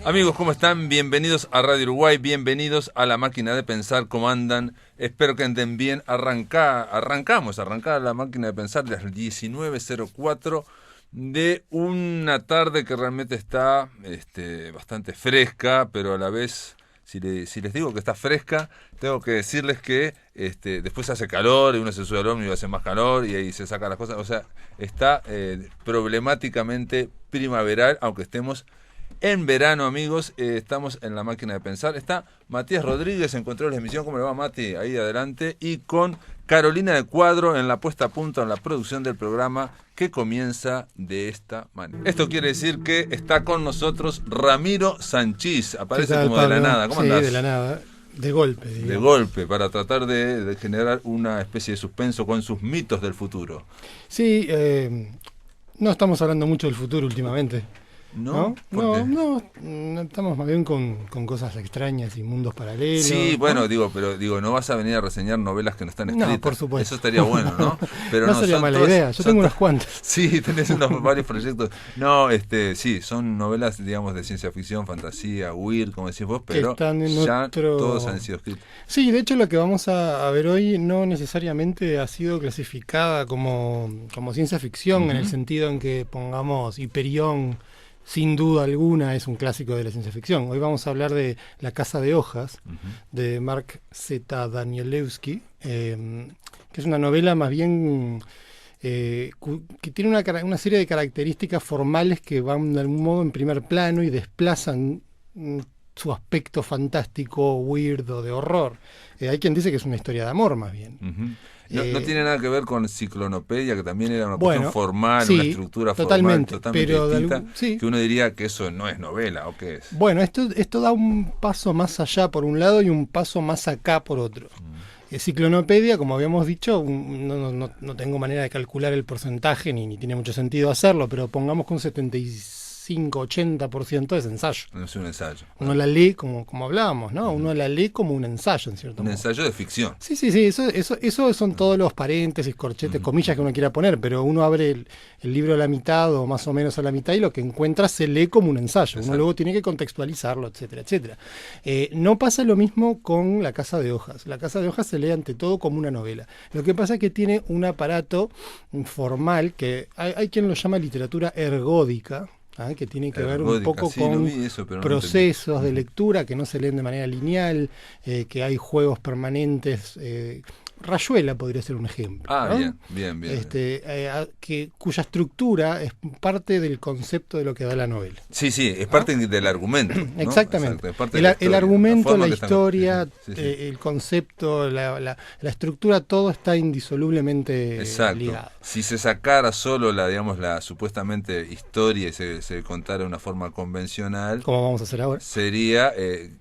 Amigos, ¿cómo están? Bienvenidos a Radio Uruguay, bienvenidos a La Máquina de Pensar. ¿Cómo andan? Espero que anden bien. Arrancamos La Máquina de Pensar de las 19:04 de una tarde que realmente está bastante fresca, pero a la vez, si les digo que está fresca, tengo que decirles que después hace calor y uno se sube al ómnibus y hace más calor y ahí se saca las cosas. O sea, está problemáticamente primaveral, aunque estemos en verano, amigos. Estamos en La Máquina de Pensar. Está Matías Rodríguez en control de emisión. ¿Cómo le va, Mati? Ahí adelante. Y con Carolina de Cuadro en la puesta a punto, en la producción del programa, que comienza de esta manera. Esto quiere decir que está con nosotros Ramiro Sanchís. Aparece como Pablo? De la nada. ¿Cómo andás? Sí, de la nada. De golpe, digamos. De golpe, para tratar de generar una especie de suspenso con sus mitos del futuro. Sí, no estamos hablando mucho del futuro últimamente. ¿No? No, estamos más bien con cosas extrañas y mundos paralelos. Sí, bueno, ¿no? No vas a venir a reseñar novelas que no están escritas. No, por supuesto. Eso estaría bueno, ¿no? Pero no sería mala idea, yo tengo unas cuantas. Sí, tenés varios proyectos. No, sí, son novelas, digamos, de ciencia ficción, fantasía, weird, como decís vos, pero ya todos han sido escritos. Sí, de hecho lo que vamos a ver hoy no necesariamente ha sido clasificada como ciencia ficción, en el sentido en que pongamos Hyperion. Sin duda alguna es un clásico de la ciencia ficción. Hoy vamos a hablar de La Casa de Hojas, de Mark Z. Danielewski, que es una novela más bien que tiene una serie de características formales que van de algún modo en primer plano y desplazan su aspecto fantástico, weird o de horror. Hay quien dice que es una historia de amor más bien. No tiene nada que ver con Ciclonopedia, que también era una cuestión formal, sí, una estructura totalmente distinta, sí. Que uno diría que eso no es novela, ¿o qué es? Bueno, esto da un paso más allá por un lado y un paso más acá por otro. Ciclonopedia, como habíamos dicho, no tengo manera de calcular el porcentaje, ni tiene mucho sentido hacerlo, pero pongamos que un 75-80% es ensayo. No es un ensayo. Uno la lee como hablábamos, ¿no? Uno la lee como un ensayo, en cierto modo. Un ensayo de ficción. Sí, eso son todos los paréntesis, corchetes, comillas que uno quiera poner, pero uno abre el libro a la mitad o más o menos a la mitad y lo que encuentra se lee como un ensayo. Exacto. Uno luego tiene que contextualizarlo, etcétera, etcétera. No pasa lo mismo con La Casa de Hojas. La Casa de Hojas se lee ante todo como una novela. Lo que pasa es que tiene un aparato formal que hay quien lo llama literatura ergódica, que tiene que ver un poco con procesos de lectura que no se leen de manera lineal, que hay juegos permanentes. Rayuela podría ser un ejemplo. ¿no? Bien. Cuya estructura es parte del concepto de lo que da la novela. Sí, es parte del argumento. ¿no? Exactamente. Exacto, el argumento, la historia, el concepto, la estructura, todo está indisolublemente ligado. Si se sacara solo la supuestamente historia y se contara de una forma convencional, como vamos a hacer ahora, sería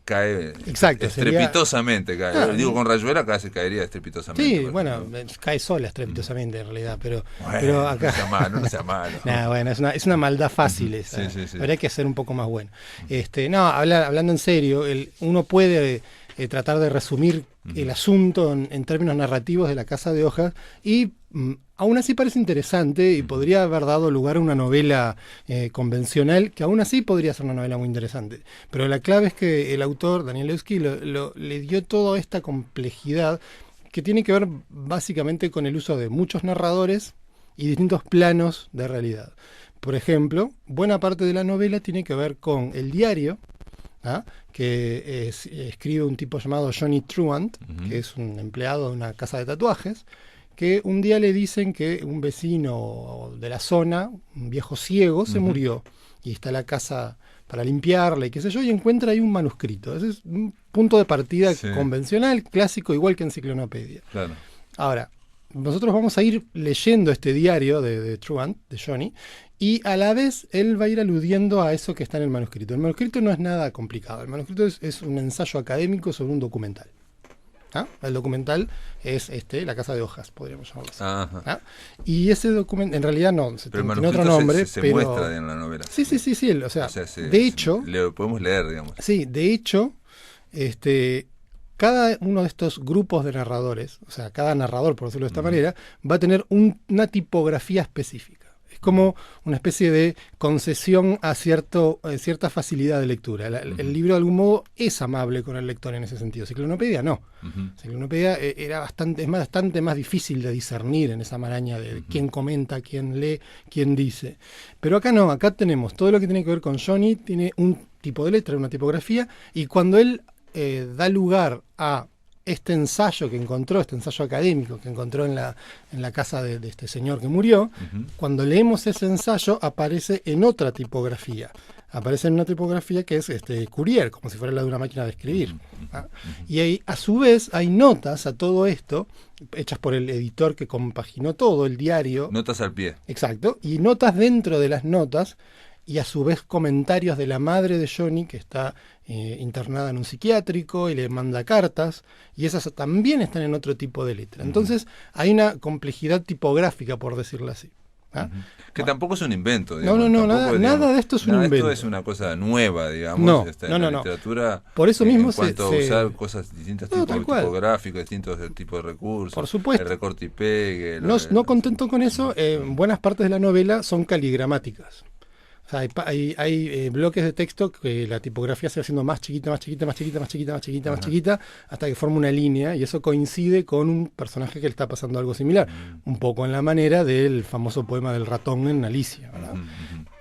cae estrepitosamente. Digo, con Rayuela casi caería estrepitosamente. Sí, bueno, cae sola estrepitosamente en realidad, pero acá no sea malo. Bueno, es una maldad fácil esa. Sí. Habría que ser un poco más bueno. Hablando en serio, uno puede tratar de resumir el asunto en términos narrativos de La Casa de Hojas y aún así parece interesante y podría haber dado lugar a una novela convencional, que aún así podría ser una novela muy interesante. Pero la clave es que el autor, Danielewski, le dio toda esta complejidad que tiene que ver básicamente con el uso de muchos narradores y distintos planos de realidad. Por ejemplo, buena parte de la novela tiene que ver con el diario, que escribe un tipo llamado Johnny Truant, que es un empleado de una casa de tatuajes, que un día le dicen que un vecino de la zona, un viejo ciego, se murió y está la casa para limpiarla y qué sé yo, y encuentra ahí un manuscrito. Ese es un punto de partida convencional, clásico, igual que en Ciclonopedia. Claro. Ahora, nosotros vamos a ir leyendo este diario de Truant, de Johnny, y a la vez él va a ir aludiendo a eso que está en el manuscrito. El manuscrito no es nada complicado. El manuscrito es un ensayo académico sobre un documental. El documental es La Casa de Hojas, podríamos llamarlo así. Y ese documental, en realidad tiene otro nombre. Se muestra en la novela. Sí. De hecho, lo podemos leer, digamos. Sí, de hecho, cada uno de estos grupos de narradores, o sea, cada narrador, por decirlo de esta manera, va a tener una tipografía específica. Es como una especie de concesión a cierta facilidad de lectura. El libro de algún modo es amable con el lector en ese sentido. Ciclonopedia no. Ciclonopedia es bastante más difícil de discernir en esa maraña de quién comenta, quién lee, quién dice. Pero acá no, acá tenemos todo lo que tiene que ver con Johnny, tiene un tipo de letra, una tipografía, y cuando él da lugar a este ensayo que encontró, este ensayo académico que encontró en la casa de este señor que murió, cuando leemos ese ensayo aparece en otra tipografía. Aparece en una tipografía que es Courier, como si fuera la de una máquina de escribir. ¿Ah? Y ahí, a su vez, hay notas a todo esto, hechas por el editor que compaginó todo, el diario. Notas al pie. Exacto. Y notas dentro de las notas, y a su vez comentarios de la madre de Johnny, que está internada en un psiquiátrico y le manda cartas, y esas también están en otro tipo de letra. Entonces hay una complejidad tipográfica, por decirlo así. ¿Ah? Que tampoco es un invento, digamos. No, nada de esto es un invento. Esto es una cosa nueva, digamos, no, en la literatura. Por eso mismo en cuanto a usar cosas distintas, tipos tipográficos, distintos tipos de recursos. Por supuesto. El recorte y pegue. No contento con eso, buenas partes de la novela son caligramáticas. O sea, hay bloques de texto que la tipografía se va haciendo más chiquita, hasta que forma una línea, y eso coincide con un personaje que le está pasando algo similar, un poco en la manera del famoso poema del ratón en Alicia, ¿verdad?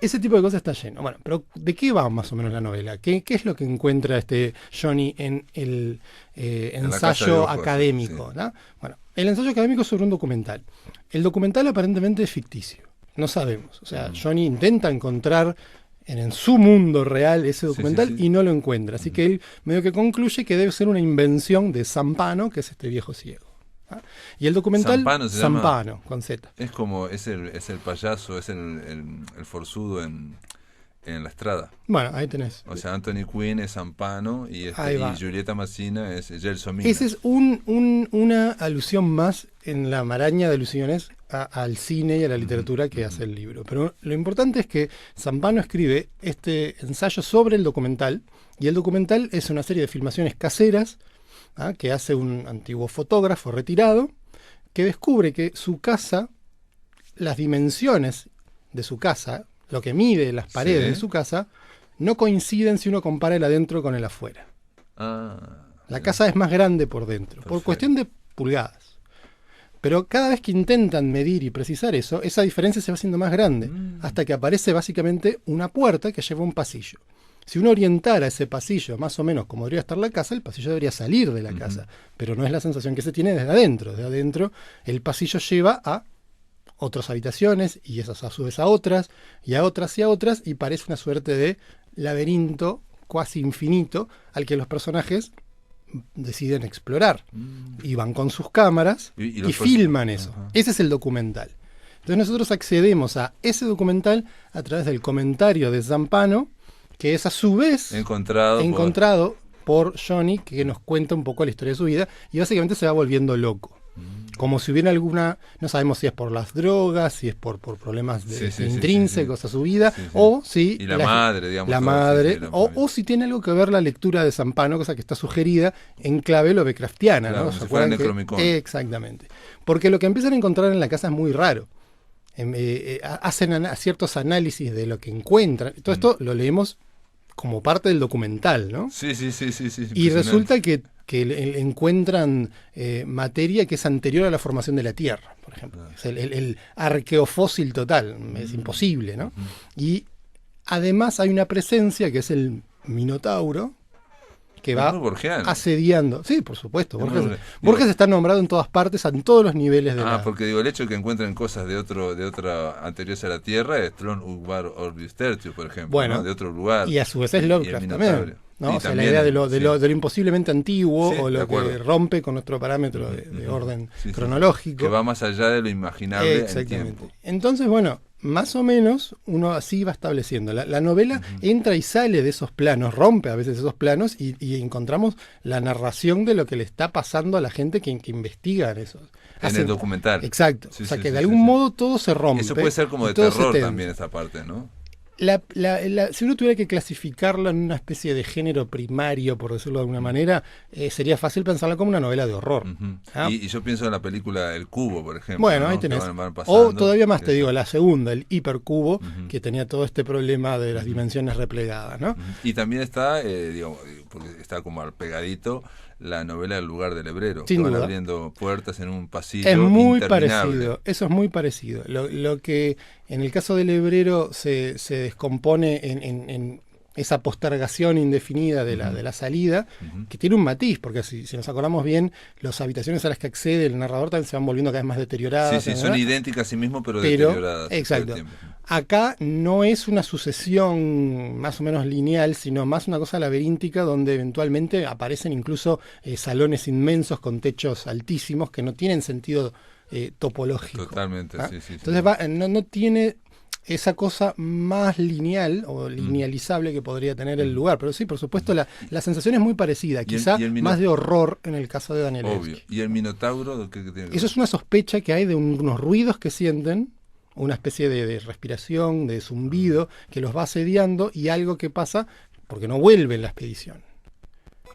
Ese tipo de cosas está lleno. Bueno, pero ¿de qué va más o menos la novela? ¿Qué es lo que encuentra Johnny en el ensayo académico? Sí. ¿No? Bueno, el ensayo académico es sobre un documental. El documental aparentemente es ficticio. No sabemos. O sea, Johnny intenta encontrar en su mundo real ese documental y no lo encuentra. Así que él medio que concluye que debe ser una invención de Zampano, que es este viejo ciego. ¿Ah? Y el documental Zampano, con Z. Es como, es el payaso, es el forzudo en La Estrada. Bueno, ahí tenés. O sea, Anthony Quinn es Zampano y Julieta Massina es Gelsomina. Esa es una alusión más en la maraña de alusiones al cine y a la literatura que hace el libro. Pero lo importante es que Zampano escribe este ensayo sobre el documental, y el documental es una serie de filmaciones caseras que hace un antiguo fotógrafo retirado, que descubre que su casa, las dimensiones de su casa, lo que mide las paredes de su casa, no coinciden si uno compara el adentro con el afuera. La casa es más grande por dentro, por cuestión de pulgadas. Pero cada vez que intentan medir y precisar eso, esa diferencia se va haciendo más grande, hasta que aparece básicamente una puerta que lleva a un pasillo. Si uno orientara ese pasillo más o menos como debería estar la casa, el pasillo debería salir de la casa, pero no es la sensación que se tiene desde adentro. Desde adentro el pasillo lleva a otras habitaciones, y esas a su vez a otras, y a otras y a otras, y parece una suerte de laberinto cuasi infinito al que los personajes deciden explorar, y van con sus cámaras y filman eso. Ese es el documental. Entonces nosotros accedemos a ese documental a través del comentario de Zampano, que es a su vez encontrado por Johnny, que nos cuenta un poco la historia de su vida, y básicamente se va volviendo loco. Como si hubiera alguna, no sabemos si es por las drogas, si es por problemas intrínsecos a su vida, o si y la madre, digamos, la madre, o si tiene algo que ver la lectura de Zampano, cosa que está sugerida en clave lovecraftiana, claro, ¿no? ¿Se acuerdan de Necromicon? Exactamente. Porque lo que empiezan a encontrar en la casa es muy raro. Hacen ciertos análisis de lo que encuentran. Todo esto lo leemos como parte del documental, ¿no? Sí. Y resulta que encuentran materia que es anterior a la formación de la Tierra, por ejemplo. Es el arqueofósil total, es imposible, ¿no? Y además hay una presencia que es el Minotauro, que va asediando. Sí, por supuesto. Borges está nombrado en todas partes, en todos los niveles de porque el hecho de que encuentren cosas de otra anteriores a la Tierra es Tron Ugbar Orbis Tertius, por ejemplo, bueno, ¿no? De otro lugar. Y a su vez es Lovecraft también. ¿No? O sea, la idea de lo imposiblemente antiguo, o lo que rompe con nuestro parámetro de orden cronológico. Que va más allá de lo imaginable. Exactamente. En tiempo. Entonces, bueno, más o menos uno así va estableciendo. La novela entra y sale de esos planos, rompe a veces esos planos, y encontramos la narración de lo que le está pasando a la gente que investiga en esos. En el documental. Exacto. O sea, que de algún modo todo se rompe. Eso puede ser como de terror también, esa parte, ¿no? Si uno tuviera que clasificarlo en una especie de género primario, por decirlo de alguna manera, sería fácil pensarla como una novela de horror. Ujú. ¿Ah? Y yo pienso en la película El Cubo, por ejemplo. Bueno, ¿no? ahí tenés. Van O pasando, todavía más te eso. digo, la segunda, el hipercubo, Ujú. que tenía todo este problema de las dimensiones replegadas, ¿no? Ujú. Y también está, digamos, porque está como al pegadito, la novela El lugar del hebrero, Sin que van duda. abriendo puertas en un pasillo Es muy interminable. parecido, eso es muy parecido. Lo que en el caso del hebrero se descompone en esa postergación indefinida de Ujú. la salida, Ujú. que tiene un matiz, porque si nos acordamos bien, las habitaciones a las que accede el narrador también se van volviendo cada vez más deterioradas. Sí, son ¿verdad? idénticas a sí mismo, pero Pero, deterioradas todo el exacto. tiempo. Acá no es una sucesión más o menos lineal, sino más una cosa laberíntica donde eventualmente aparecen incluso salones inmensos con techos altísimos que no tienen sentido topológico. Totalmente, ¿Ah? sí, sí. Entonces no tiene esa cosa más lineal o linealizable que podría tener el lugar. Pero sí, por supuesto, la sensación es muy parecida, quizá más de horror en el caso de Danielewski. Obvio. ¿Y el Minotauro? ¿Qué tiene que ver? Eso es una sospecha que hay de unos ruidos que sienten, una especie de respiración, de zumbido, que los va asediando y algo que pasa porque no vuelve en la expedición.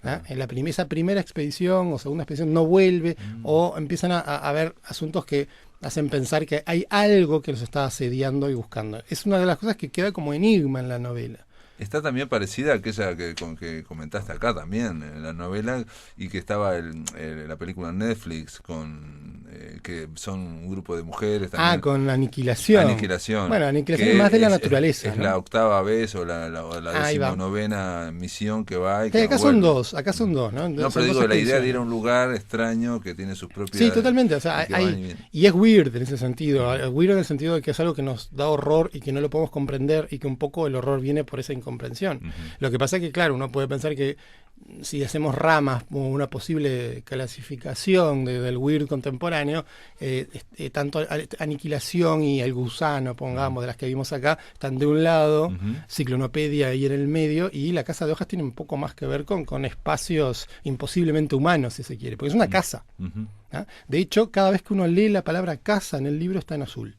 ¿Ah? En esa primera expedición o segunda expedición no vuelve o empiezan a haber asuntos que hacen pensar que hay algo que los está asediando y buscando. Es una de las cosas que queda como enigma en la novela. Está también parecida a aquella que comentaste acá también, en la novela, y que estaba la película en Netflix, que son un grupo de mujeres también. Con Aniquilación. Aniquilación. Bueno, Aniquilación es más de la naturaleza. Es ¿no? la octava vez o la Ahí va. 19ª misión que va. Y Que que acá no son vuelve. dos, ¿no? No, Son pero dos digo, la idea de ir expediciones. a un lugar extraño que tiene sus propias... Sí, totalmente. O sea, y que van y vienen. y es weird en ese sentido. Weird en el sentido de que es algo que nos da horror y que no lo podemos comprender y que un poco el horror viene por esa incomprensión. Ujú. Lo que pasa es que, claro, uno puede pensar que si hacemos ramas como una posible clasificación del weird contemporáneo, tanto Aniquilación y El Gusano, pongamos, de las que vimos acá, están de un lado, Ujú. Ciclonopedia ahí en el medio, y La Casa de Hojas tiene un poco más que ver con espacios imposiblemente humanos, si se quiere, porque es una casa. Ujú. ¿Ah? De hecho, cada vez que uno lee la palabra casa en el libro está en azul.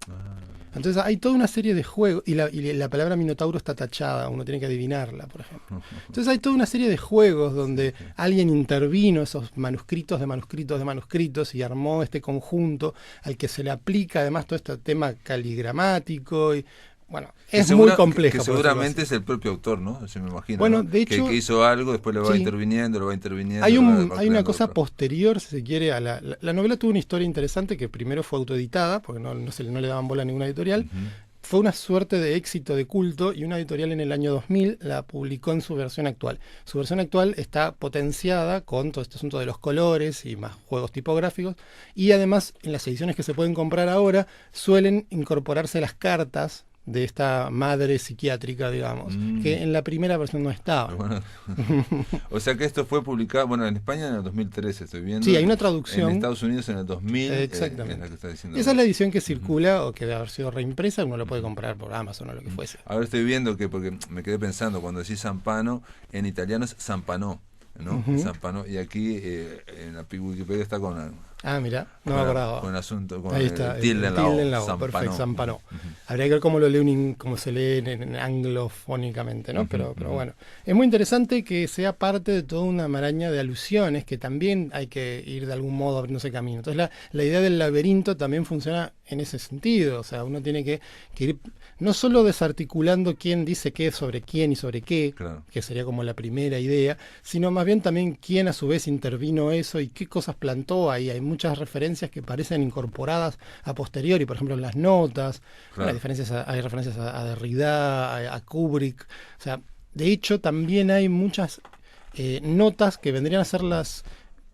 Ah. Entonces hay toda una serie de juegos, y la palabra Minotauro está tachada, uno tiene que adivinarla, por ejemplo. Entonces hay toda una serie de juegos donde alguien intervino esos manuscritos de manuscritos de manuscritos y armó este conjunto al que se le aplica además todo este tema caligramático y bueno, es muy complejo. Que por decirlo seguramente así. es el propio autor, ¿no? Yo me imagino. Bueno, ¿no? de hecho, que hizo algo, después lo va sí. interviniendo, lo va interviniendo. Hay, lo va hay una creando cosa otro. posterior, si se quiere, a la novela tuvo una historia interesante que primero fue autoeditada, porque no le daban bola a ninguna editorial. Ujú. Fue una suerte de éxito de culto y una editorial en el año 2000 la publicó en su versión actual. Su versión actual está potenciada con todo este asunto de los colores y más juegos tipográficos y además en las ediciones que se pueden comprar ahora suelen incorporarse las cartas de esta madre psiquiátrica, digamos, que en la primera versión no estaba. Bueno, o sea que esto fue publicado, bueno, en España en el 2013 estoy viendo. Sí, hay una traducción. En Estados Unidos en el 2000. Exactamente. Es la que está diciendo. Esa es la edición que circula o que debe haber sido reimpresa, uno lo puede comprar por Amazon o lo que fuese. Ahora estoy viendo que, porque me quedé pensando, cuando decís Zampano, en italiano es Zampanò, ¿no? Ujú. Zampanò, y aquí en la Wikipedia está con... Ah, mira, no me acordaba. Con el asunto, con Ahí está, el tilde en la O, O, perfecto, Zampanò. Ujú. Habría que ver cómo lo lee cómo se lee en anglofónicamente, ¿no? Pero bueno, es muy interesante que sea parte de toda una maraña de alusiones que también hay que ir de algún modo abriéndose camino. Entonces la idea del laberinto también funciona en ese sentido, o sea, uno tiene que ir no solo desarticulando quién dice qué sobre quién y sobre qué, Claro. que sería como la primera idea, sino más bien también quién a su vez intervino eso y qué cosas plantó ahí. Hay muchas referencias que parecen incorporadas a posteriori, por ejemplo en las notas. Claro. Hay referencias a Derrida, a Kubrick. O sea, de hecho también hay muchas notas que vendrían a ser las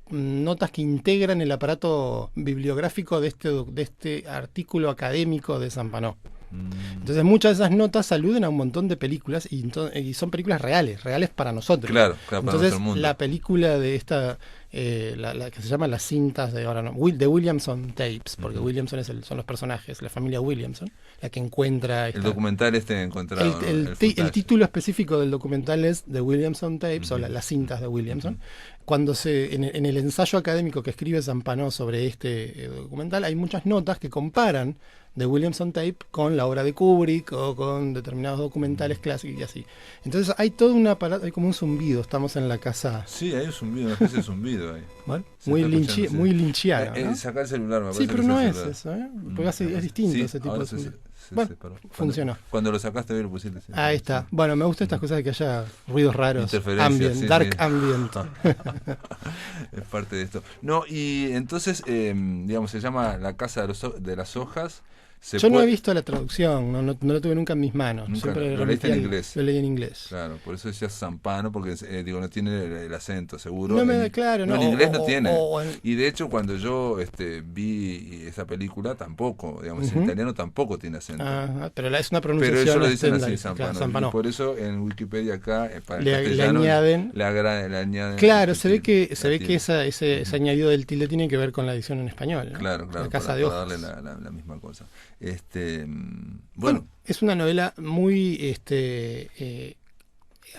notas que integran el aparato bibliográfico de este artículo académico de Zampanò. Entonces muchas de esas notas aluden a un montón de películas y son películas reales para nosotros. Claro, para Entonces nuestro mundo. la película de la que se llama Las cintas de Williamson Tapes, porque Williamson son los personajes, la familia Williamson, la que encuentra... El documental encontrado. El título específico del documental es The Williamson Tapes, o las cintas de Williamson. Cuando en el ensayo académico que escribe Zampano sobre este documental, hay muchas notas que comparan The Williamson Tape con la obra de Kubrick o con determinados documentales clásicos y así. Entonces hay todo un aparato, hay como un zumbido, estamos en la casa... Sí, hay un zumbido, una especie de zumbido ahí. Bueno, muy linchiano, ¿no? Sacar el celular, me parece. Sí, pero que no es es eso, ¿eh? Porque es distinto ese tipo de zumbido. Bueno, funcionó. Cuando lo sacaste, lo pusiste. Sí, ahí está. Bueno, me gustan estas cosas de que haya ruidos raros. Ambient, dark ambient. Es parte de esto. No, y entonces, digamos, se llama La Casa de las Hojas. Yo no he visto la traducción, no lo tuve nunca en mis manos. Siempre lo leíste en inglés. Lo leí en inglés. Claro, por eso decía Zampano, porque no tiene el acento, seguro. No me da claro, no. En inglés no tiene. Y de hecho, cuando yo vi esa película, tampoco, digamos, en italiano tampoco tiene acento. Pero es una pronunciación. Pero ellos lo dicen así, Zampano. Y por eso en Wikipedia acá, para le añaden. Le añaden. Claro, se ve que ese añadido del tilde tiene que ver con la edición en español, ¿no? Claro, La Casa de Hojas. Para darle la misma cosa. Bueno, es una novela muy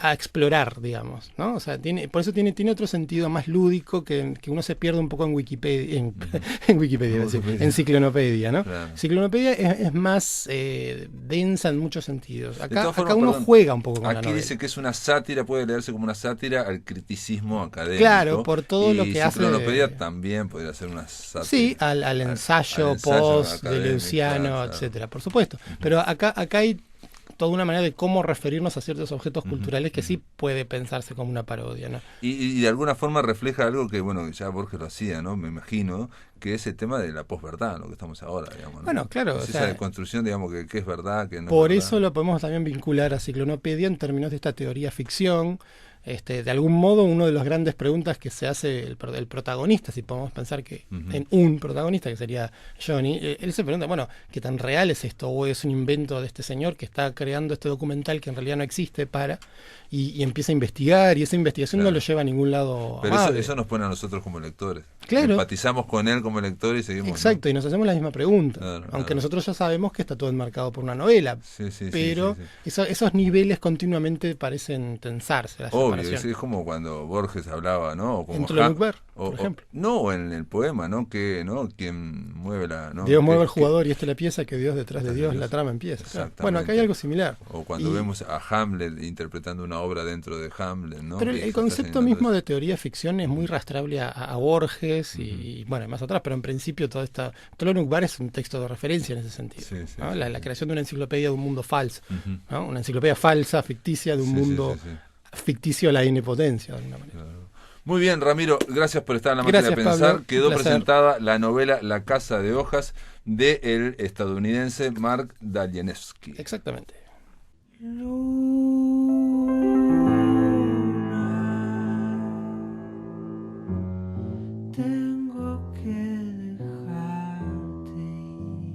a explorar, digamos, ¿no? O sea, por eso tiene otro sentido más lúdico que uno se pierde un poco en Wikipedia, en Ciclonopedia, ¿no? Claro. Ciclonopedia es más densa en muchos sentidos. Acá formas, uno juega un poco con la novela. Aquí dice que es una sátira, puede leerse como una sátira al criticismo académico. Claro, por todo lo que hace. Ciclonopedia también podría ser una sátira. Sí, al ensayo post de Luciano, claro, etcétera, por supuesto. Pero acá hay toda una manera de cómo referirnos a ciertos objetos culturales que sí puede pensarse como una parodia, ¿no? Y de alguna forma refleja algo que, bueno, ya Borges lo hacía, ¿no? Me imagino, que es el tema de la posverdad, lo que estamos ahora, digamos, ¿no? Bueno, claro. Es esa construcción, digamos, que es verdad, que no por es verdad. Eso lo podemos también vincular a Ciclonopedia en términos de esta teoría ficción. De algún modo, una de las grandes preguntas que se hace el protagonista, si podemos pensar que en un protagonista, que sería Johnny, él se pregunta, bueno, ¿qué tan real es esto? ¿O es un invento de este señor que está creando este documental que en realidad no existe y empieza a investigar, y esa investigación no lo lleva a ningún lado. Pero eso nos pone a nosotros como lectores. Claro. Empatizamos con él como lector y seguimos. Exacto, ¿no? Y nos hacemos la misma pregunta. Aunque nosotros ya sabemos que está todo enmarcado por una novela. Pero esos niveles continuamente parecen tensarse. Obvio, es como cuando Borges hablaba, ¿no? O como en Tolonukbar, por ejemplo. No, en el poema, ¿no? Que, ¿no? Quien mueve la... ¿no? Dios mueve al jugador y esta es la pieza que Dios detrás de Dios la trama empieza. Claro. Bueno, acá hay algo similar. O cuando vemos a Hamlet interpretando una obra dentro de Hamlet, ¿no? Pero el concepto mismo de teoría ficción es muy rastreable a Borges y bueno, más atrás, pero en principio toda esta... Tolonukbar es un texto de referencia en ese sentido. ¿no? La creación de una enciclopedia de un mundo falso. ¿no? Una enciclopedia falsa, ficticia, de un mundo ficticio a la inipotencia, de alguna manera. Claro. Muy bien, Ramiro, gracias por estar en la máquina de pensar. Pablo, quedó presentada la novela La Casa de Hojas del estadounidense Mark Danielewski. Exactamente. Tengo que dejarte ir.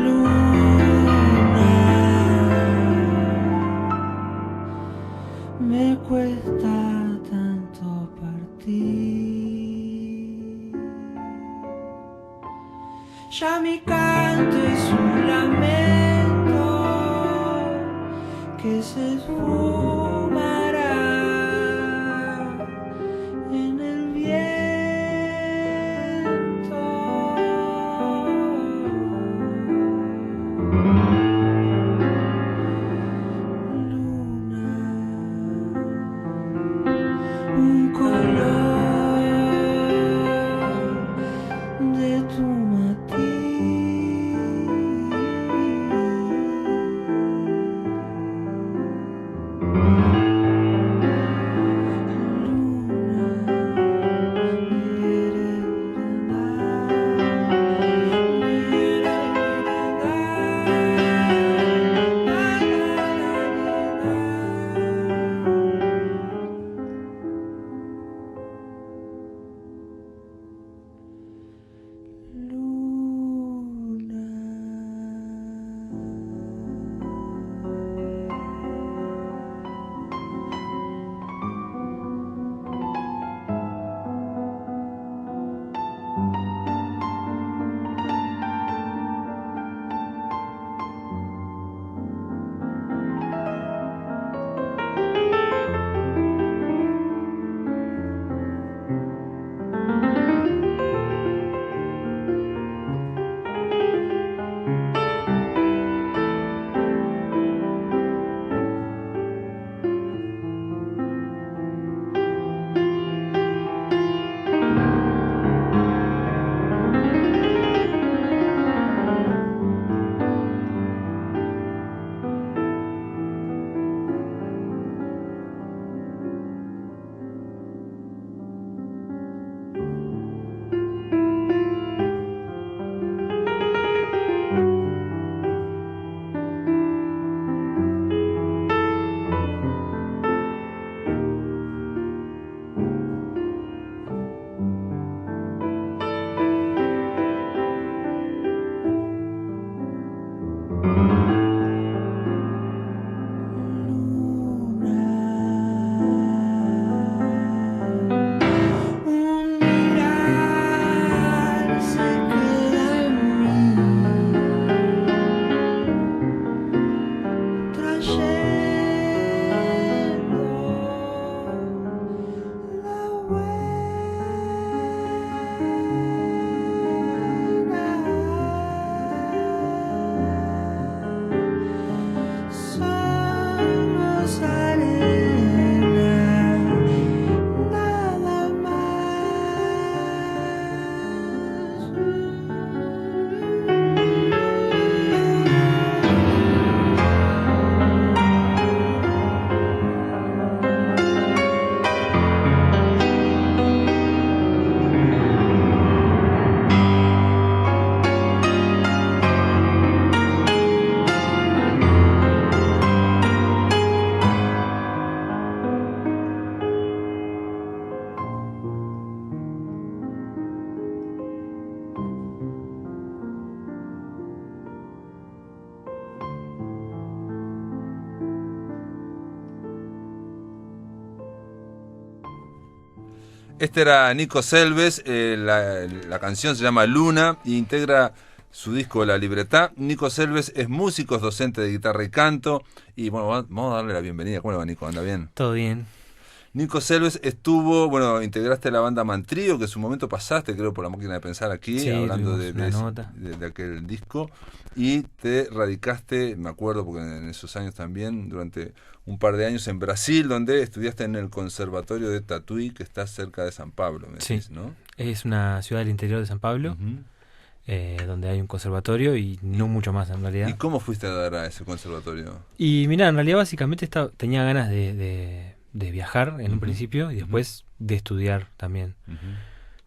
Luna, me cuesta tanto partir. Ya mi Este era Nico Selves, la canción se llama Luna e integra su disco La Libertad. Nico Selves es músico, es docente de guitarra y canto. Y bueno, vamos a darle la bienvenida. ¿Cómo le va, Nico? ¿Anda bien? Todo bien. Nico Selves estuvo, bueno, integraste la banda Mantrío, que en su momento pasaste, creo, por La Máquina de Pensar aquí, Sí, hablando tuvimos de aquel disco, y te radicaste, me acuerdo, porque en esos años también, durante un par de años en Brasil, donde estudiaste en el Conservatorio de Tatuí, que está cerca de San Pablo, me decís, ¿no? Es una ciudad del interior de San Pablo, donde hay un conservatorio y no mucho más en realidad. ¿Y cómo fuiste a dar a ese conservatorio? Y mira, en realidad básicamente tenía ganas de viajar en un principio y después de estudiar también.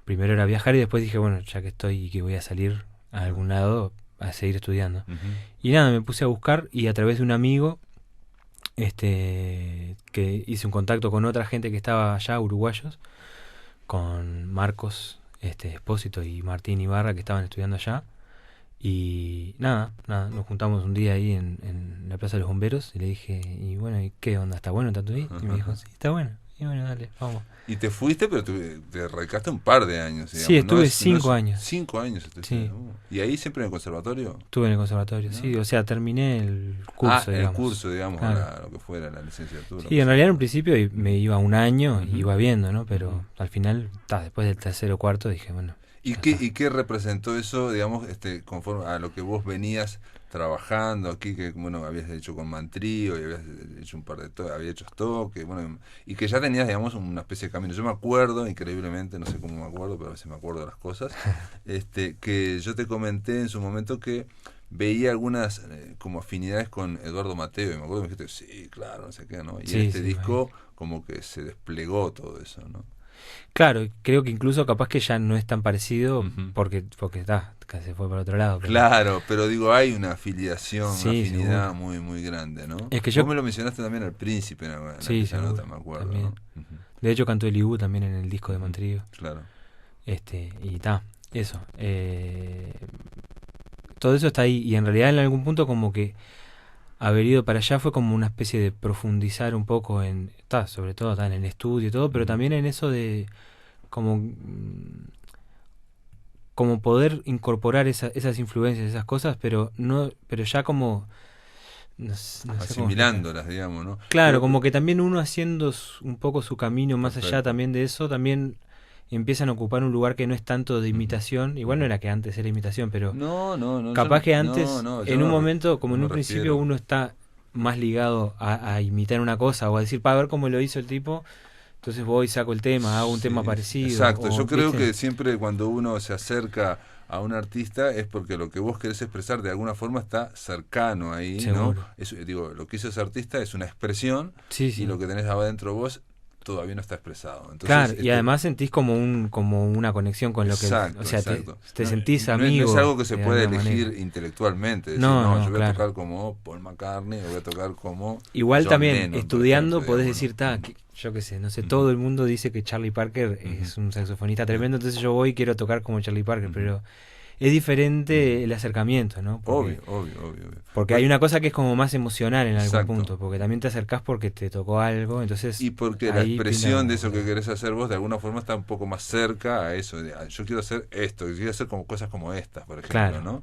Primero era viajar y después dije, bueno, ya que estoy y que voy a salir a algún lado, a seguir estudiando. Y nada, me puse a buscar y a través de un amigo que hice un contacto con otra gente que estaba allá, uruguayos, con Marcos Espósito y Martín Ibarra, que estaban estudiando allá. Y nada, nos juntamos un día ahí en la Plaza de los Bomberos y le dije, y bueno, ¿y qué onda? ¿Está bueno Tatuí? Y me dijo, sí, está bueno. Y bueno, dale, vamos. Y te fuiste, pero te radicaste un par de años, digamos. Sí, estuve 5 años. 5 años estuviste. Sí. ¿Y ahí siempre en el conservatorio? Estuve en el conservatorio, sí. O sea, terminé el curso, digamos. El curso, digamos, Claro. lo que fuera, la licenciatura. Sí, en realidad en un principio me iba un año y iba viendo, ¿no? Pero al final, después del tercero o cuarto, dije, bueno. ¿Y qué representó eso, digamos, conforme a lo que vos venías trabajando aquí, que bueno, habías hecho con Mantrío y habías hecho un par de habías hecho toques, bueno, y que ya tenías, digamos, una especie de camino? Yo me acuerdo, increíblemente, no sé cómo me acuerdo, pero a veces me acuerdo de las cosas, que yo te comenté en su momento que veía algunas como afinidades con Eduardo Mateo, y me acuerdo que me dijiste, sí, claro, no sé qué, ¿no? Y Sí, disco como que se desplegó todo eso, ¿no? Claro, creo que incluso capaz que ya no es tan parecido porque que se fue para otro lado. Pero... Claro, pero digo, hay una afiliación, Sí, una afinidad seguro. muy, muy grande, ¿no? Es que Vos me lo mencionaste también al Príncipe en aquella seguro, nota, me acuerdo, también. ¿no? De hecho cantó el Ibú también en el disco de Mantrío. Claro. Y eso. Todo eso está ahí. Y en realidad en algún punto como que haber ido para allá fue como una especie de profundizar un poco sobre todo en el estudio y todo, pero también en eso de como poder incorporar esas influencias, esas cosas, pero ya como no sé cómo asimilándolas, digamos, ¿no? Claro, como que también uno haciendo un poco su camino más Perfecto. allá también de eso, también empiezan a ocupar un lugar que no es tanto de imitación. Igual no era que antes era imitación, pero No, capaz yo que antes, yo en un no momento, como no en me un principio, refiero. uno está más ligado a imitar una cosa o a decir, para ver cómo lo hizo el tipo, entonces voy y saco el tema, hago un tema Sí, parecido. Exacto, yo creo ¿viste? que siempre cuando uno se acerca a un artista es porque lo que vos querés expresar de alguna forma está cercano ahí, Seguro. ¿no? Digo, lo que hizo ese artista es una expresión Sí. y lo que tenés adentro vos todavía no está expresado. Entonces, Claro, y además sentís como una conexión con lo que... Exacto, o sea, exacto. te sentís No amigo. es algo que se de puede alguna elegir manera. intelectualmente. Decir, No, yo voy a claro. tocar como Paul McCartney o voy a tocar como Igual John también, Lennon, por estudiando, ejemplo, podés digamos, decir, yo qué sé, no sé, todo el mundo dice que Charlie Parker es un saxofonista tremendo, entonces yo voy y quiero tocar como Charlie Parker, pero es diferente el acercamiento, ¿no? Porque, Obvio. porque hay una cosa que es como más emocional en algún Exacto. punto, porque también te acercás porque te tocó algo, entonces... Y porque la ahí expresión pinta- de eso que querés hacer vos de alguna forma está un poco más cerca a eso. Yo quiero hacer esto, yo quiero hacer como cosas como estas, por ejemplo, Claro. ¿no?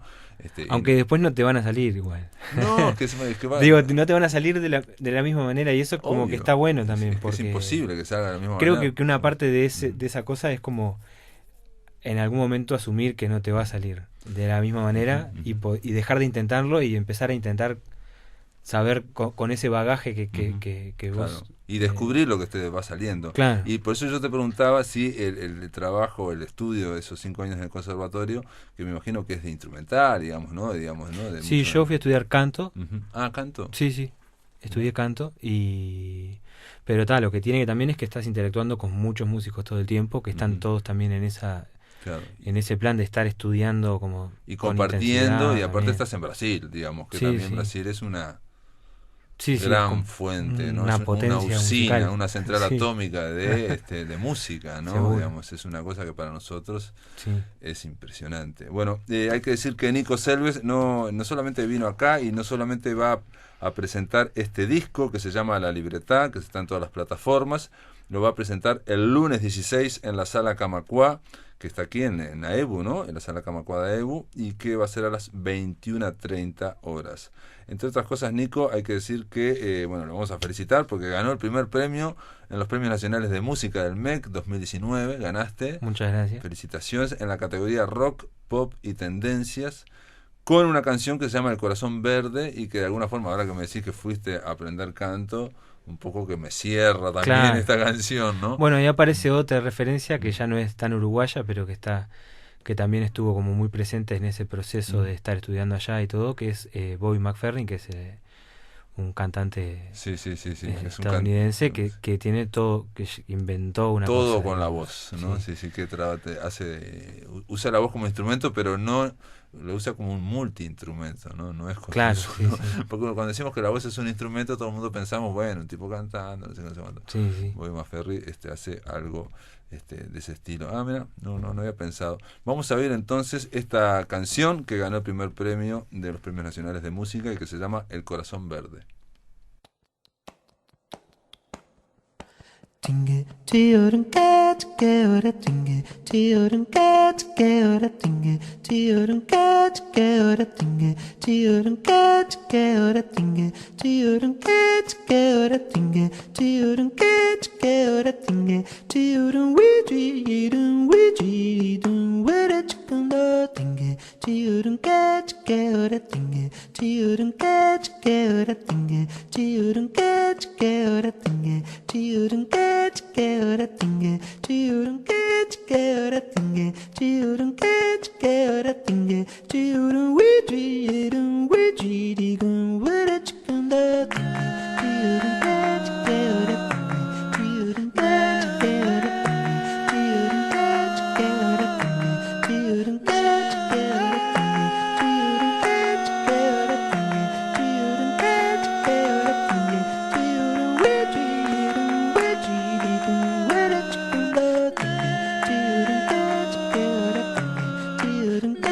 Aunque después no te van a salir igual. No, que va. Digo, no te van a salir de la misma manera y eso como Obvio. que está bueno también. Es que es porque imposible que salga de la misma creo manera. que una parte de esa cosa es como en algún momento asumir que no te va a salir de la misma manera y dejar de intentarlo y empezar a intentar saber con ese bagaje que vos... Claro. Y descubrir lo que te va saliendo. Claro. Y por eso yo te preguntaba si el trabajo, el estudio de esos 5 años en el conservatorio, que me imagino que es de instrumental, digamos, ¿no? De Sí, mucho- yo fui a estudiar canto. ¿Canto? Sí. Estudié canto pero lo que tiene que también es que estás interactuando con muchos músicos todo el tiempo, que están todos también en Claro. ese plan de estar estudiando como Y con compartiendo, intensidad y aparte también. estás en Brasil, digamos, que Sí, también sí. Brasil es una Sí, gran con fuente, ¿no? una Es potencia una usina, musical. una central Sí. atómica de música, ¿no? Seguro. Digamos, es una cosa que para nosotros Sí. es impresionante. Bueno, hay que decir que Nico Selves no solamente vino acá y no solamente va a presentar este disco que se llama La Libertad, que está en todas las plataformas, lo va a presentar el lunes 16 en la Sala Camacuá, que está aquí en AEBU, ¿no? En la Sala Camacuá de AEBU, y que va a ser a las 21:30 horas. Entre otras cosas, Nico, hay que decir que, bueno, lo vamos a felicitar porque ganó el primer premio en los Premios Nacionales de Música del MEC 2019, ganaste. Muchas gracias. Felicitaciones en la categoría Rock, Pop y Tendencias, con una canción que se llama El Corazón Verde y que de alguna forma, ahora que me decís que fuiste a aprender canto, un poco que me cierra también Claro. esta canción, ¿no? Bueno, y aparece otra referencia que ya no es tan uruguaya, pero que también estuvo como muy presente en ese proceso de estar estudiando allá y todo, que es Bobby McFerrin, que es un cantante Sí, es un estadounidense que tiene todo, que inventó una todo cosa, con la digamos. voz, ¿no? Sí. Sí, que usa la voz como instrumento, pero no lo usa como un multiinstrumento, ¿no? No es con Claro, eso, sí, ¿no? sí. Porque cuando decimos que la voz es un instrumento, todo el mundo pensamos, bueno, un tipo cantando, no sé cuánto. Sí, sí. Bobby McFerrin hace algo de ese estilo. Ah, mira, no había pensado. Vamos a ver entonces esta canción que ganó el primer premio de los Premios Nacionales de Música y que se llama El Corazón Verde. Tinge, tiorun cat, que hora tinge, tiorun cat, que hora tinge, tiorun cat, que hora tinge, tiorun cat, que hora tinge, tiorun cat, que hora tinge, tiorun cat, que hora tinge, tiorun wiji, dun wiji, dun wera chikunda tinge, tiorun cat, que hora tinge, tiorun cat, que hora tinge, tiorun cat, que hora tinge, tiorun cat. Que hora tinge, tiurun que hora tinge, tiurun que hora tinge, tiurun wiji, digun wera chikunda tinge, tiurun que hora tinge, tiurun que hora tinge, tiurun que hora tinge, tiurun que hora tinge, tiurun que hora tinge, tiurun que hora tinge, tiurun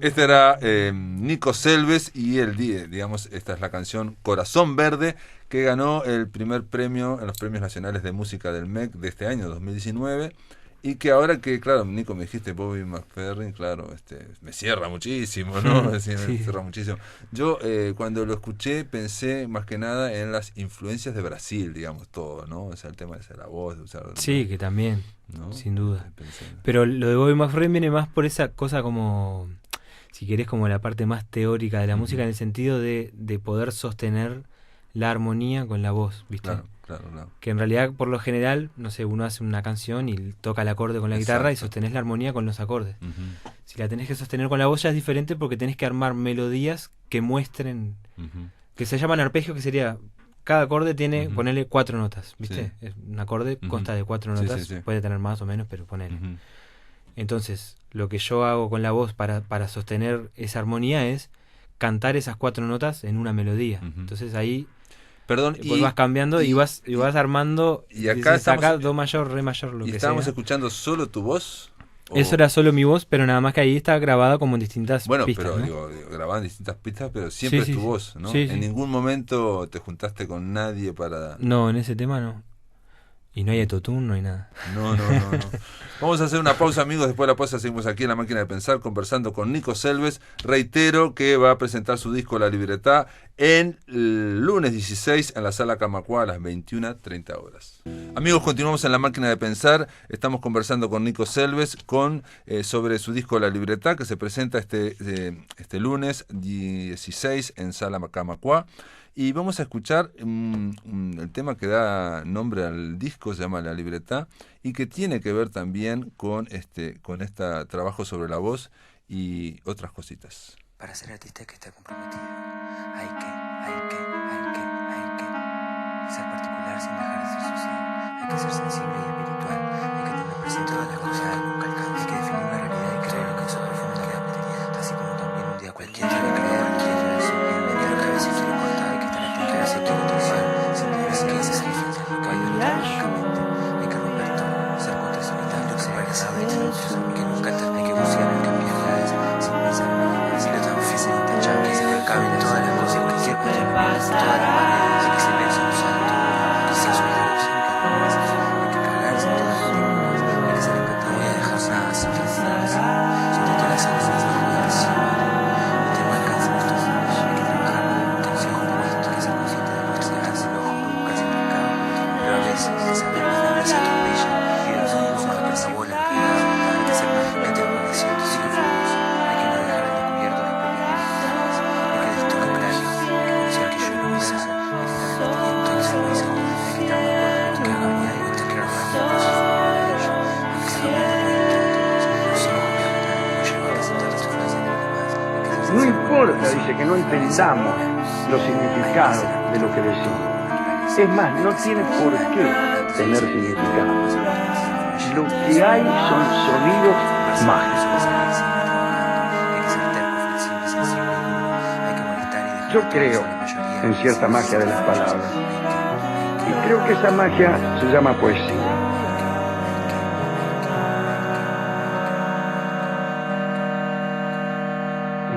Este era Nico Selves y digamos, esta es la canción Corazón Verde, que ganó el primer premio en los Premios Nacionales de Música del MEC de este año, 2019, y que ahora que, claro, Nico, me dijiste Bobby McFerrin, claro, me cierra muchísimo, ¿no? Es decir, me cierra muchísimo. Yo cuando lo escuché pensé más que nada en las influencias de Brasil, digamos, todo, ¿no? O sea, el tema de la voz, de usar... Sí, que también, ¿no? sin duda. Pensé. Pero lo de Bobby McFerrin viene más por esa cosa como, si querés, como la parte más teórica de la música, en el sentido de poder sostener la armonía con la voz, ¿viste? Claro, claro. Que en realidad, por lo general, no sé, uno hace una canción y toca el acorde con la guitarra y Exacto. sostenés la armonía con los acordes. Ujú, Si la tenés que sostener con la voz ya es diferente porque tenés que armar melodías que muestren, ujú. que se llaman arpegios, que sería, cada acorde tiene, Ujú. ponerle 4 notas, ¿viste? Sí. Un acorde Ujú. consta de 4 Sí, notas, sí, sí. puede tener más o menos, pero ponele. Ujú. Entonces, lo que yo hago con la voz para sostener esa armonía es cantar esas 4 notas en una melodía. Ujú. Entonces ahí Perdón, vos vas cambiando y vas armando, y acá dices, acá estamos- do mayor, re mayor, lo ¿y que estábamos sea. escuchando solo tu voz? ¿O- Eso era solo mi voz, pero nada más que ahí está grabada como en distintas Bueno, pistas, pero ¿no? digo, grababan distintas pistas, pero siempre Sí, es tu sí, voz, ¿no? sí, En sí. ningún momento te juntaste con nadie para... No, en ese tema no. Y no hay autotune, no hay nada. No. Vamos a hacer una pausa, amigos. Después de la pausa seguimos aquí en La Máquina de Pensar conversando con Nico Selves. Reitero que va a presentar su disco La Libreta en el lunes 16 en la Sala Camacuá a las 21:30 horas. Amigos, continuamos en La Máquina de Pensar. Estamos conversando con Nico Selves sobre su disco La Libreta, que se presenta este lunes 16 en Sala Camacuá. Y vamos a escuchar el tema que da nombre al disco, se llama La Libreta, y que tiene que ver también con este trabajo sobre la voz y otras cositas. Para ser artista hay que estar comprometido. Hay que ser particular sin dejar de ser social. Hay que ser sensible y espiritual. Hay que tener presente todas las cosas que nunca alcanza. Hay que definir una realidad y creer que en su profundidad material. Así como también un día cualquiera hay que creer, quiere decir bien, medio lo que a veces quiere cortar. Hay que estar atento a esa equivocación. Sin olvidarse que ese es el fin del que hay lógicamente. Hay que romper todo, ser contrasolidario, lo que agradable y silencioso. Que nunca hay que bucear en cambiajes sin pensar en nada. Si lo tan fácil e intachable, que se le caben todas las cosas, cualquier cuestión, todas las maneras, y que se vea usando todo, que sea su idea, hay que cagarse en todas las lenguas, hay que ser encantado, voy a dejar nada sin felicidad, sobre todo las cosas de la presión. No te alcanza nuestros ojos, hay que trabajar con la intención de esto, hay que ser consciente de nuestras cejas y los ojos nunca sin pecado, pero a veces hay que saber defender esa atropella, y de los ojos hay que esa bola enredada, hay que ser más gigante de lo que sientes y que fluimos, hay que no dejar al descubierto las propias limitaciones, hay que destocar claro, hay que considerar que yo no me sano, hay que estar atento y ser muy sano, hay que estar de acuerdo con lo que haga mi algo, hay que crear una paso de ello, hay que saber lo que los ojos me apretan, no llego a presentar las frases de los demás, hay que ser No sensible, importa, dice, que no entendamos los significados de lo que decimos. Es más, no tiene por qué tener significado. Lo que hay son sonidos mágicos. Yo creo en cierta magia de las palabras. Y creo que esa magia se llama poesía.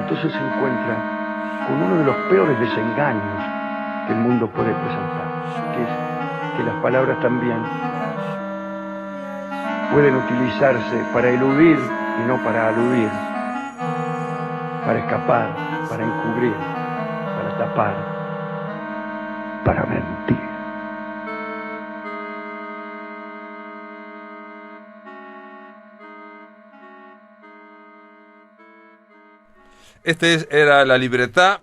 Entonces se encuentra con uno de los peores desengaños que el mundo puede presentar, que es que las palabras también pueden utilizarse para eludir y no para aludir, para escapar, para encubrir, para tapar, para mentir. Era La Libreta,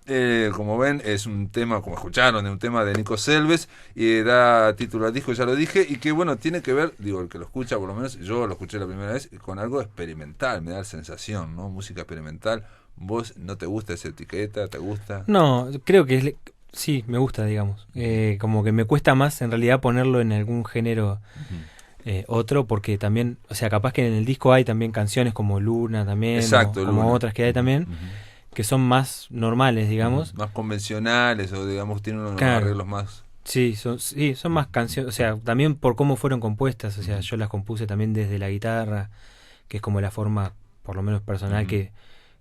como ven, es un tema, como escucharon, de un tema de Nico Selves, y da título al disco, ya lo dije, y que bueno, tiene que ver, digo, el que lo escucha, por lo menos, yo lo escuché la primera vez, con algo experimental, me da la sensación, ¿no? Música experimental. ¿Vos no te gusta esa etiqueta? ¿Te gusta? No, creo que sí, me gusta, digamos. Como que me cuesta más en realidad ponerlo en algún género otro, porque también, o sea, capaz que en el disco hay también canciones como Luna también, Exacto, como Luna. otras que hay también, Ujú. que son más normales, digamos. Más convencionales, o digamos, tienen unos Claro. arreglos más... Sí, son más canciones, o sea, también por cómo fueron compuestas, o sea, yo las compuse también desde la guitarra, que es como la forma, por lo menos personal, Ujú.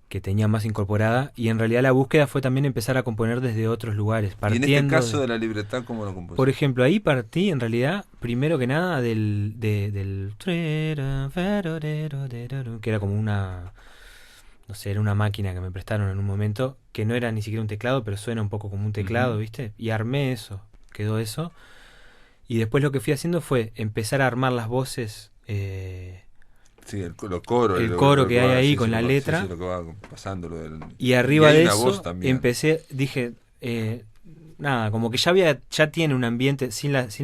que tenía más incorporada, y en realidad la búsqueda fue también empezar a componer desde otros lugares, Y en partiendo este caso de La Libreta, ¿cómo lo compusiste? por ejemplo, ahí partí en realidad, primero que nada, del que era como una, no sé, era una máquina que me prestaron en un momento, que no era ni siquiera un teclado, pero suena un poco como un teclado, Ujú. ¿viste? Y armé eso, quedó eso. Y después lo que fui haciendo fue empezar a armar las voces, Sí, el coro. el coro que hay ahí sí, con sí, la sí, letra. sí, lo que va pasando. Y arriba hay de una eso voz también. empecé, dije, nada, como que ya tiene un ambiente sin las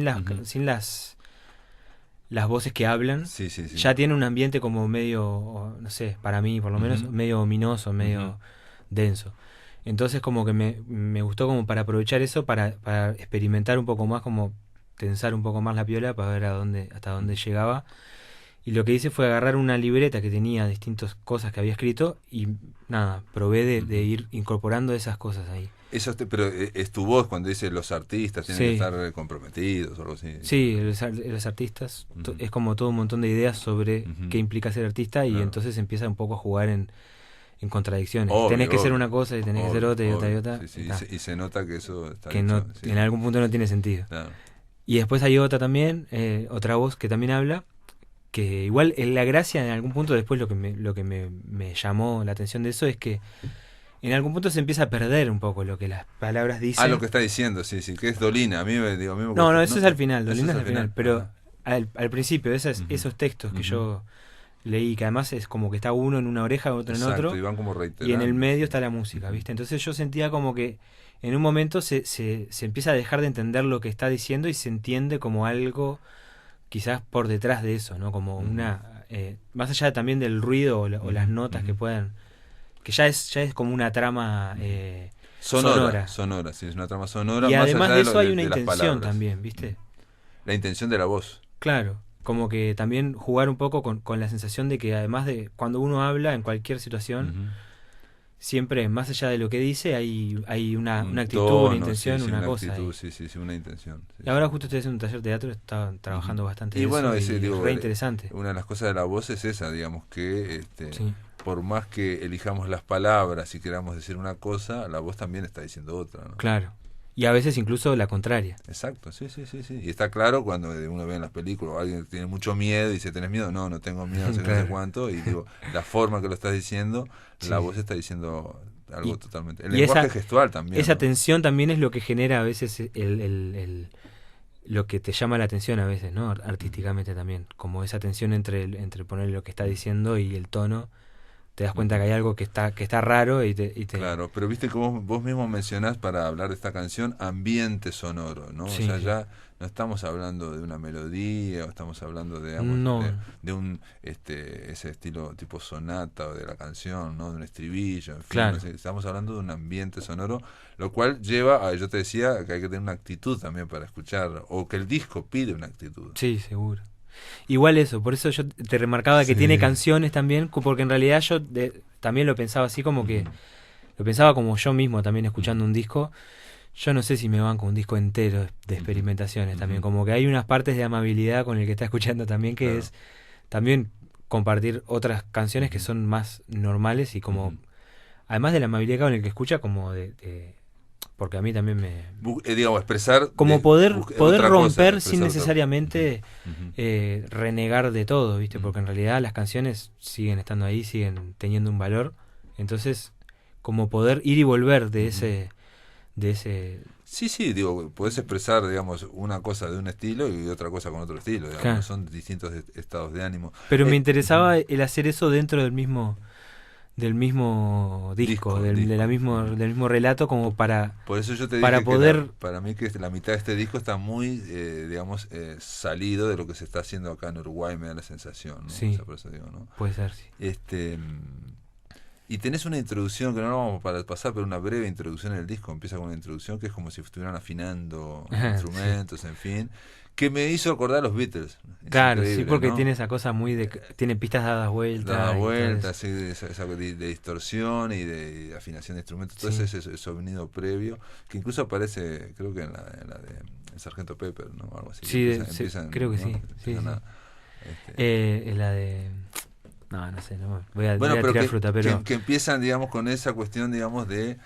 voces que hablan. Sí, sí, sí. Ya tiene un ambiente como medio, no sé, para mí por lo menos, medio ominoso, medio denso. Entonces como que me gustó como para aprovechar eso, para experimentar un poco más, como tensar un poco más la piola para ver hasta dónde llegaba. Y lo que hice fue agarrar una libreta que tenía distintas cosas que había escrito y nada, probé de ir incorporando esas cosas ahí. Pero es tu voz cuando dice los artistas tienen que estar comprometidos o algo así. Sí, los artistas, es como todo un montón de ideas sobre qué implica ser artista y entonces empieza un poco a jugar en contradicciones. Obvio, tenés que ser obvio. una cosa y tenés que ser otra y otra y otra. Sí, sí, y se nota que eso está que hecho, no, sí. en algún punto no tiene sentido. Claro. Y después hay otra también, otra voz que también habla, que igual la gracia en algún punto, después lo que me llamó la atención de eso es que en algún punto se empieza a perder un poco lo que las palabras dicen. Lo que está diciendo, sí, que es Dolina. A mí me No, eso es al final, Dolina es al final, pero Ajá. al principio esos textos que yo leí, que además es como que está uno en una oreja, otro en otro, y van como reiterando. y en el medio está la música, ¿viste? Entonces yo sentía como que en un momento se empieza a dejar de entender lo que está diciendo y se entiende como algo quizás por detrás de eso, ¿no? Como una... más allá también del ruido o las notas que puedan... Que ya es como una trama sonora. Sonora, sí, es una trama sonora. Y más además allá de eso hay de una las intención palabras. también, ¿viste? La intención de la voz. Claro, como que también jugar un poco con la sensación de que además de cuando uno habla en cualquier situación, siempre más allá de lo que dice hay una actitud, tono, una intención, sí, una cosa. Actitud, sí, una intención. Sí, y ahora justo estoy haciendo un taller de teatro, estaba trabajando bastante y en bueno, eso, y re interesante. interesante. Una de las cosas de la voz es esa, digamos, que Sí. por más que elijamos las palabras y queramos decir una cosa, la voz también está diciendo otra, ¿no? Claro. Y a veces incluso la contraria. Exacto, sí. Y está claro cuando uno ve en las películas, alguien tiene mucho miedo y dice, ¿tenés miedo? No tengo miedo, no sé, Claro. no sé cuánto. Y digo, la forma que lo estás diciendo, Sí. la voz está diciendo algo totalmente. El y lenguaje esa, gestual también. Esa ¿no? tensión también es lo que genera a veces lo que te llama la atención a veces, ¿no? Artísticamente también. Como esa tensión entre poner lo que está diciendo y el tono. Te das cuenta que hay algo que está raro y te... Claro, pero viste que vos mismo mencionás para hablar de esta canción ambiente sonoro, ¿no? Sí, o sea, sí. ya no estamos hablando de una melodía, o estamos hablando digamos, No. de un ese estilo tipo sonata o de la canción, ¿no? De un estribillo, en fin, Claro. no sé, estamos hablando de un ambiente sonoro, lo cual lleva a, yo te decía que hay que tener una actitud también para escuchar, o que el disco pide una actitud. Sí, seguro. Igual eso, por eso yo te remarcaba que tiene canciones también, porque en realidad yo también lo pensaba así como que, lo pensaba como yo mismo también escuchando un disco. Yo no sé si me banco un disco entero de experimentaciones también, como que hay unas partes de amabilidad con el que está escuchando también, que es también compartir otras canciones que son más normales y como, además de la amabilidad con el que escucha, como porque a mí también digamos, expresar... como poder romper cosa, sin necesariamente renegar de todo, ¿viste? Porque en realidad las canciones siguen estando ahí, siguen teniendo un valor. Entonces, como poder ir y volver de ese... Sí, digo, podés expresar, digamos, una cosa de un estilo y otra cosa con otro estilo, digamos, Claro. son distintos estados de ánimo. Pero me interesaba el hacer eso dentro del mismo disco, del mismo relato, como para... Por eso yo te para dije poder... que para mí que la mitad de este disco está muy, digamos, salido de lo que se está haciendo acá en Uruguay, me da la sensación, ¿no? Sí. O sea, por eso digo, ¿no? Puede ser, sí. Y tenés una introducción, que no vamos para pasar, pero una breve introducción en el disco, empieza con una introducción que es como si estuvieran afinando instrumentos, en fin, que me hizo acordar a los Beatles. Es Claro, sí, increíble, porque ¿no? tiene esa cosa muy de... Tiene pistas dadas vueltas. Dadas y todo vueltas, eso. sí, esa de distorsión y de afinación de instrumentos, todo Sí. ese sonido previo, que incluso aparece, creo que en la de el Sargento Pepper, ¿no? Algo así. Sí, Empiezan, creo que ¿no? sí. Empiezan a, La de... No sé, no voy a bueno, pero tirar fruta, pero... que empiezan, digamos, con esa cuestión, digamos, de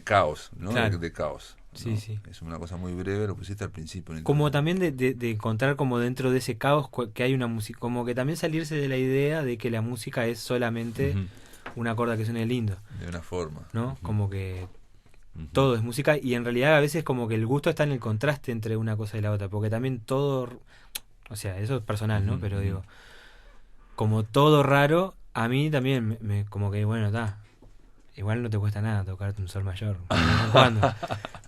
caos, ¿no? Claro. De caos. ¿no? Sí, sí. Es una cosa muy breve, lo pusiste al principio. ¿no? Como también de encontrar como dentro de ese caos que hay una música, como que también salirse de la idea de que la música es solamente una corda que suene lindo, De una forma. ¿no? Como que todo es música y en realidad a veces como que el gusto está en el contraste entre una cosa y la otra, porque también todo, o sea, eso es personal, ¿no? Pero digo, como todo raro, a mí también me como que, bueno, está, igual no te cuesta nada tocarte un sol mayor. de vez en cuando,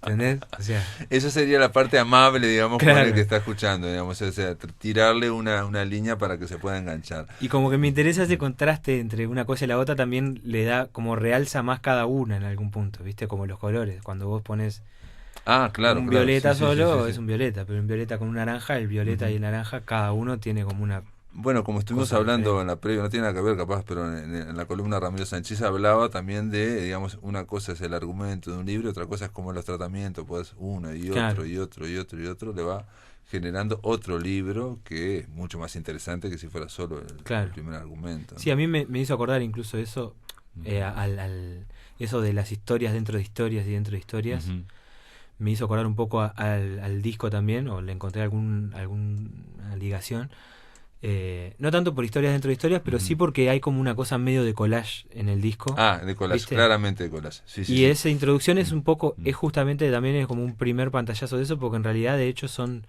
¿entendés? O sea, Esa sería la parte amable, digamos, con Claro. el que está escuchando, digamos, o sea, tirarle una línea para que se pueda enganchar. y como que me interesa ese contraste entre una cosa y la otra, también le da como realza más cada una en algún punto, ¿viste? Como los colores. Cuando vos pones Ah, claro, un claro. violeta Sí, sí, solo, sí, sí, es sí. un violeta, pero un violeta con un naranja, el violeta Ujú. y el naranja, cada uno tiene como una... Bueno, como estuvimos Cosa hablando diferente. en la previa, no tiene nada que ver capaz, pero en la columna Ramiro Sánchez hablaba también de, digamos, una cosa es el argumento de un libro, otra cosa es como los tratamientos, pues uno y otro Claro. y otro y otro y otro le va generando otro libro que es mucho más interesante que si fuera solo el Claro. primer argumento. Sí, a mí me hizo acordar incluso eso, eso de las historias dentro de historias y dentro de historias. Ujú. Me hizo acordar un poco al disco también, o le encontré alguna ligación. No tanto por historias dentro de historias, pero sí porque hay como una cosa medio de collage en el disco. Ah, de collage, ¿Viste? claramente de collage. Sí, sí, Y sí. esa introducción es un poco, Mm. es justamente también es como un primer pantallazo de eso, porque en realidad de hecho son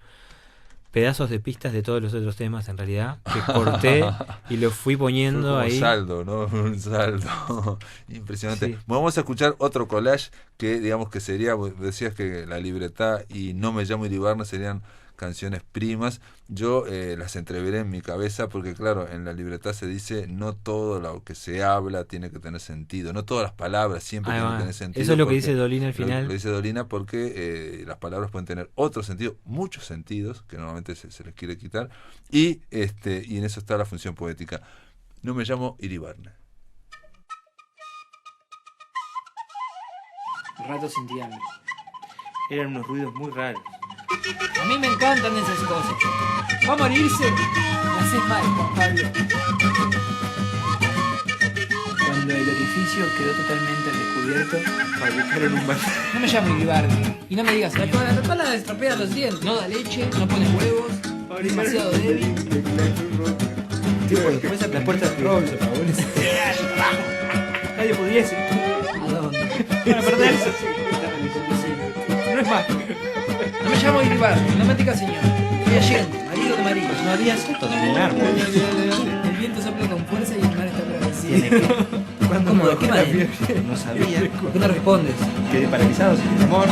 pedazos de pistas de todos los otros temas en realidad, que corté y los fui Fue poniendo como ahí. saldo, ¿no? Un saldo. Impresionante. Sí. Bueno, vamos a escuchar otro collage que, digamos, que sería, vos decías que La Libertad y No me llamo Iribarne serían canciones primas. Yo las entreveré en mi cabeza porque, claro, en La Libertad se dice no todo lo que se habla tiene que tener sentido, no todas las palabras siempre Ahí tienen va. que tener sentido. Eso es lo que porque- dice Dolina al lo final. dice Dolina porque las palabras pueden tener otro sentido, muchos sentidos, que normalmente se les quiere quitar, y en eso está la función poética. No me llamo Iribarne. Ratos sin diablo. Eran unos ruidos muy raros. A mí me encantan esas cosas. ¿Va a morirse? La haces mal, Juan Pablo. Cuando el orificio quedó totalmente al descubierto, fabricaron un baño. No me llamo Iribarne. Y no me digas, la cola destropea los dientes. No da leche, no pone huevos, es demasiado débil. Tipo, después la puerta de Rolls, nadie pudiese. ¿A dónde? Para perderse. No es más. No me llamo Iribarne, no me diga señor. Soy Allende, marido de María. No había esto en el árbol. El viento sopla con fuerza y el mar está agradecido. ¿Cómo? ¿De qué manera? No sabía. ¿Por qué no respondes? Quedé paralizado sin temor.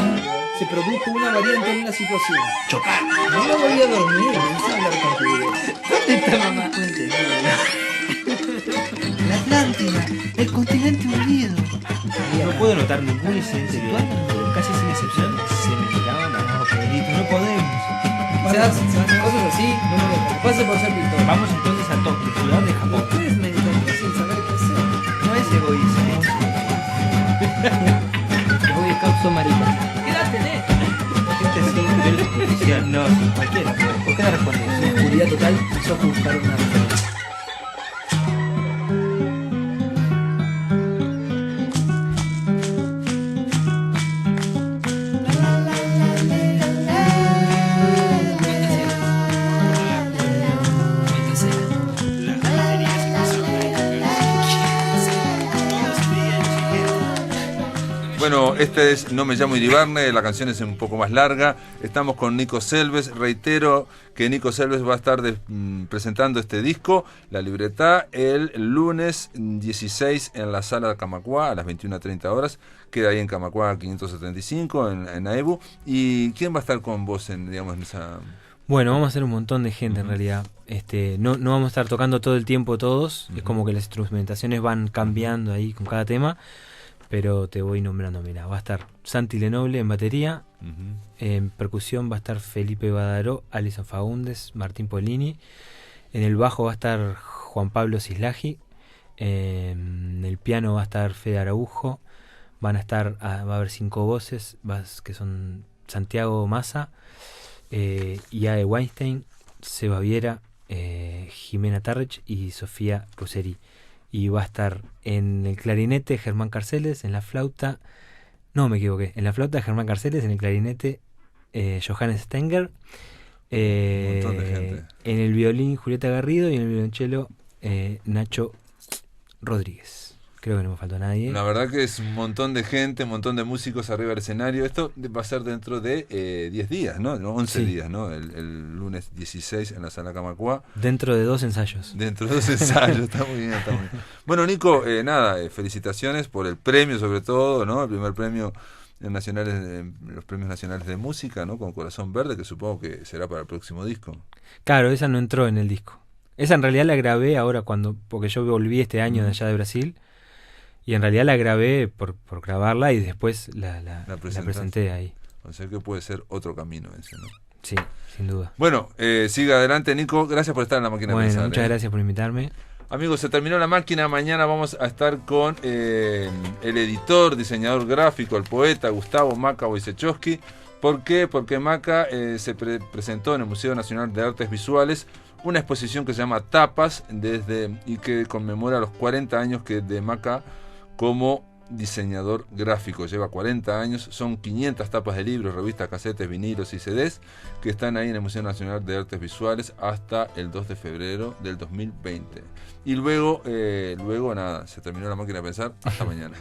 Se produjo una variante en una situación. Chocar. No me volví a dormir, no sé hablar con tu vida. ¿Dónde está mamá? La Atlántida, el continente hundido. No puedo notar ningún incidente visual, pero casi sin excepción se me tiraban las manos pelitos. No podemos. Quizás cosas así, no me dejan. Pase por ser pintor. Vamos entonces a Tokio, ciudad de Japón. Ustedes me encantan sin saber qué hacer. No es egoísmo. Los Boy Scouts son maricas. ¿Qué edad tenés? Gente sin nivel superficial. No, cualquiera. ¿Por qué no respondes? En oscuridad total, sos buscar una referencia. Bueno, este es No me llamo Iribarne, la canción es un poco más larga. Estamos con Nico Selves. Reitero que Nico Selves va a estar presentando este disco, La Libertad, el lunes 16 en la sala de Camacuá a las 21:30 horas. Queda ahí en Camacuá 575, en AEBU. ¿Y quién va a estar con vos en esa...? Bueno, vamos a hacer un montón de gente en realidad. No vamos a estar tocando todo el tiempo todos. Es como que las instrumentaciones van cambiando ahí con cada tema. Pero te voy nombrando, mira, va a estar Santi Lenoble en batería, en percusión va a estar Felipe Badaró, Alison Faúndez, Martín Polini, en el bajo va a estar Juan Pablo Cislagi, en el piano va a estar Fede Araujo, va a haber 5 voces, que son Santiago Massa, Iae Weinstein, Seba Viera, Jimena Tarrech y Sofía Russeri. Y va a estar en el clarinete Germán Carceles, en la flauta, no me equivoqué, en la flauta Germán Carceles, en el clarinete Johannes Stenger, Un montón de gente. en el violín Julieta Garrido y en el violonchelo Nacho Rodríguez. Creo que no me faltó nadie. La verdad que es un montón de gente, un montón de músicos arriba del escenario. Esto va a ser dentro de 10 días, ¿no? 11 Sí. días, ¿no? El lunes 16 en la Sala Camacuá. Dentro de 2 ensayos. Dentro de 2 ensayos, está muy bien, está muy bien. Bueno, Nico, felicitaciones por el premio, sobre todo, ¿no? El primer premio nacionales, los premios nacionales de música, ¿no? Con Corazón Verde, que supongo que será para el próximo disco. Claro, esa no entró en el disco. Esa en realidad la grabé ahora porque yo volví este año de allá de Brasil. Y en realidad la grabé por grabarla y después la presenté ahí. O sea que puede ser otro camino ese, ¿no? Sí, sin duda. Bueno, siga adelante, Nico. Gracias por estar en la máquina de pensar. Muchas gracias por invitarme. Amigos, se terminó la máquina. Mañana vamos a estar con el editor, diseñador gráfico, el poeta Gustavo Maca Wojciechowski. ¿Por qué? Porque Maca se presentó en el Museo Nacional de Artes Visuales una exposición que se llama Tapas y que conmemora los 40 años de Maca como diseñador gráfico. Lleva 40 años, son 500 tapas de libros, revistas, casetes, vinilos y CDs que están ahí en el Museo Nacional de Artes Visuales hasta el 2 de febrero del 2020. Y luego nada, se terminó la máquina de pensar. Hasta mañana.